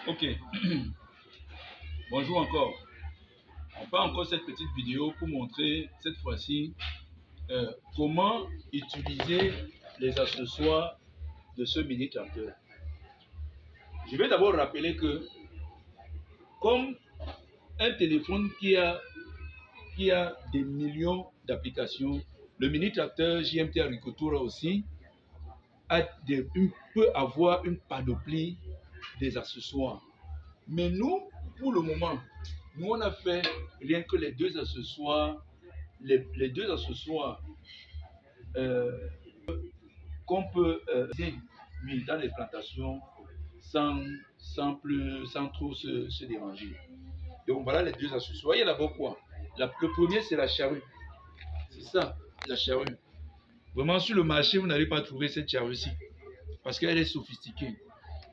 Ok, bonjour encore. On fait encore cette petite vidéo pour montrer cette fois-ci comment utiliser les accessoires de ce mini tracteur. Je vais d'abord rappeler que comme un téléphone qui a des millions d'applications, le mini tracteur JMT Agricultura aussi peut avoir une panoplie des accessoires. Mais nous, pour le moment, nous on a fait rien que les deux accessoires, qu'on peut utiliser dans les plantations sans trop se déranger. Donc voilà les deux accessoires. Il y a d'abord quoi? Le premier c'est la charrue. C'est ça, la charrue. Vraiment sur le marché, vous n'allez pas trouver cette charrue-ci parce qu'elle est sophistiquée.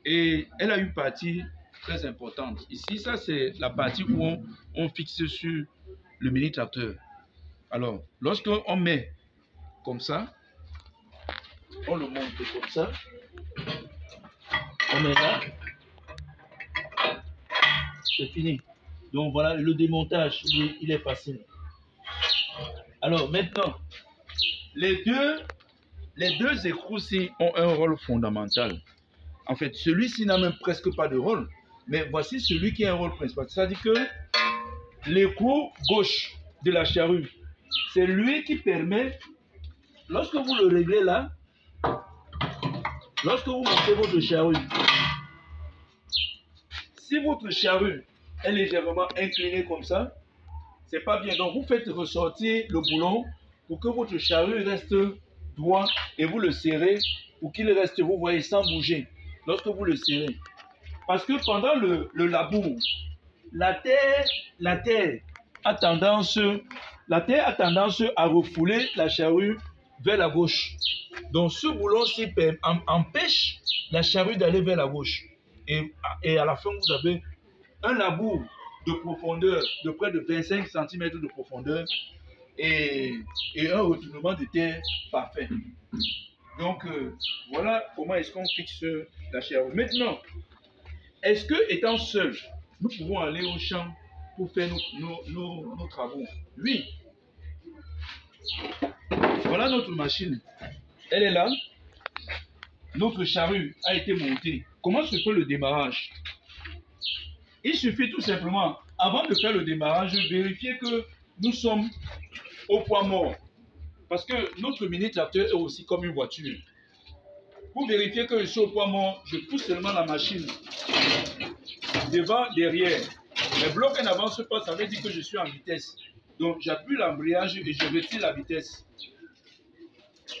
Et elle a une partie très importante. Ici, ça c'est la partie où on fixe sur le mini tracteur. Alors, lorsqu'on met comme ça, on le monte comme ça, on met là, c'est fini. Donc voilà, le démontage, il est facile. Alors maintenant, les deux écrous-ci ont un rôle fondamental. En fait, celui-ci n'a même presque pas de rôle. Mais voici celui qui a un rôle principal. C'est-à-dire que l'écrou gauche de la charrue, c'est lui qui permet, lorsque vous le réglez là, lorsque vous montez votre charrue, si votre charrue est légèrement inclinée comme ça, c'est pas bien. Donc vous faites ressortir le boulon pour que votre charrue reste droit et vous le serrez pour qu'il reste, vous voyez, sans bouger lorsque vous le serrez. Parce que pendant le labour, la terre a tendance à refouler la charrue vers la gauche. Donc ce boulon-ci empêche la charrue d'aller vers la gauche. Et à la fin, vous avez un labour de profondeur de près de 25 cm de profondeur et un retournement de terre parfait. Donc voilà comment est-ce qu'on fixe la charrue. Maintenant, est-ce que étant seul, nous pouvons aller au champ pour faire nos travaux? Oui. Voilà notre machine. Elle est là. Notre charrue a été montée. Comment se fait le démarrage? Il suffit tout simplement, avant de faire le démarrage, vérifier que nous sommes au poids mort. Parce que notre mini tracteur est aussi comme une voiture. Pour vérifier que je suis au poids mort, je pousse seulement la machine devant, derrière. Les blocs n'avancent pas, ça veut dire que je suis en vitesse. Donc j'appuie l'embrayage et je retire la vitesse.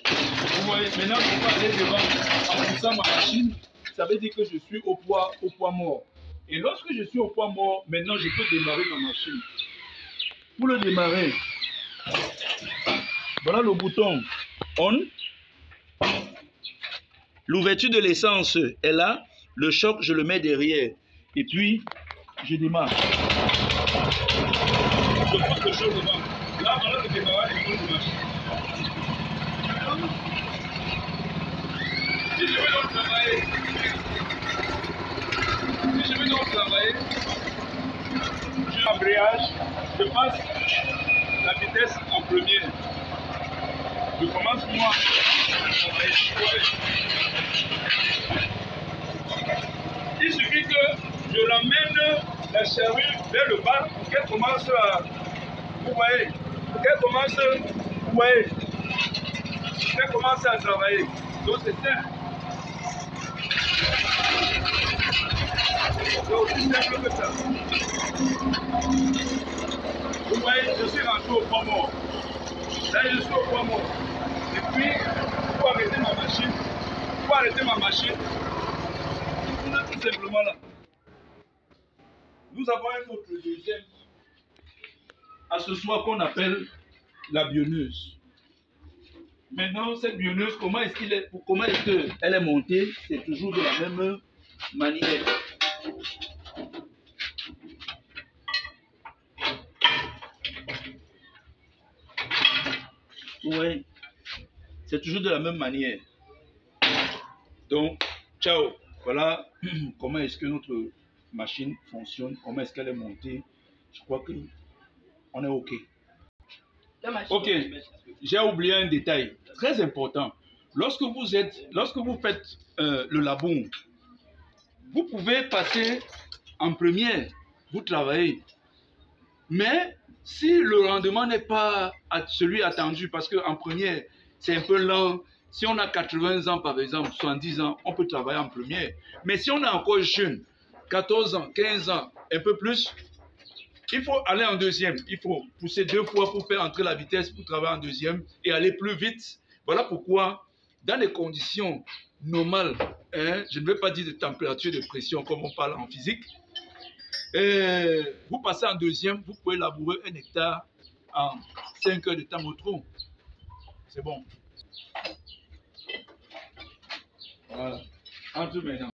Vous voyez, maintenant je peux aller devant en poussant ma machine, ça veut dire que je suis au poids mort. Et lorsque je suis au poids mort, maintenant je peux démarrer ma machine. Pour le démarrer, voilà le bouton on. L'ouverture de l'essence est là. Le choc, je le mets derrière. Et puis, je démarre. Je pose le choc devant. Là, voilà le démarrage de machine. Si je veux donc travailler, je l'embrayage, je passe la vitesse en première. Je commence moi à travailler. Il suffit que je ramène la charrue vers le bas pour qu'elle commence à... Vous voyez, pour qu'elle commence... Vous voyez, qu'elle commence à travailler. Donc c'est simple. C'est aussi simple que ça. Vous voyez, je suis rentré au point mort. Là, je suis au point mort. Et puis, pour arrêter ma machine, on est tout simplement là. Nous avons un autre deuxième accessoire qu'on appelle la bionneuse. Maintenant, cette bionneuse, comment est-ce qu'elle est montée? C'est toujours de la même manière. Oui, c'est toujours de la même manière. Donc, ciao. Voilà comment est-ce que notre machine fonctionne, comment est-ce qu'elle est montée. Je crois que on est OK. OK, j'ai oublié un détail très important. Lorsque vous faites le labour, vous pouvez passer en première, vous travaillez. Mais si le rendement n'est pas celui attendu, parce qu'en première, c'est un peu lent. Si on a 80 ans, par exemple, 70 ans, on peut travailler en première. Mais si on est encore jeune, 14 ans, 15 ans, un peu plus, il faut aller en deuxième. Il faut pousser 2 fois pour faire entrer la vitesse pour travailler en deuxième et aller plus vite. Voilà pourquoi, dans les conditions normales, je ne vais pas dire de température, de pression comme on parle en physique, vous passez en deuxième, vous pouvez labourer 1 hectare en 5 heures de temps au trou. C'est bon. Voilà. Entre maintenant.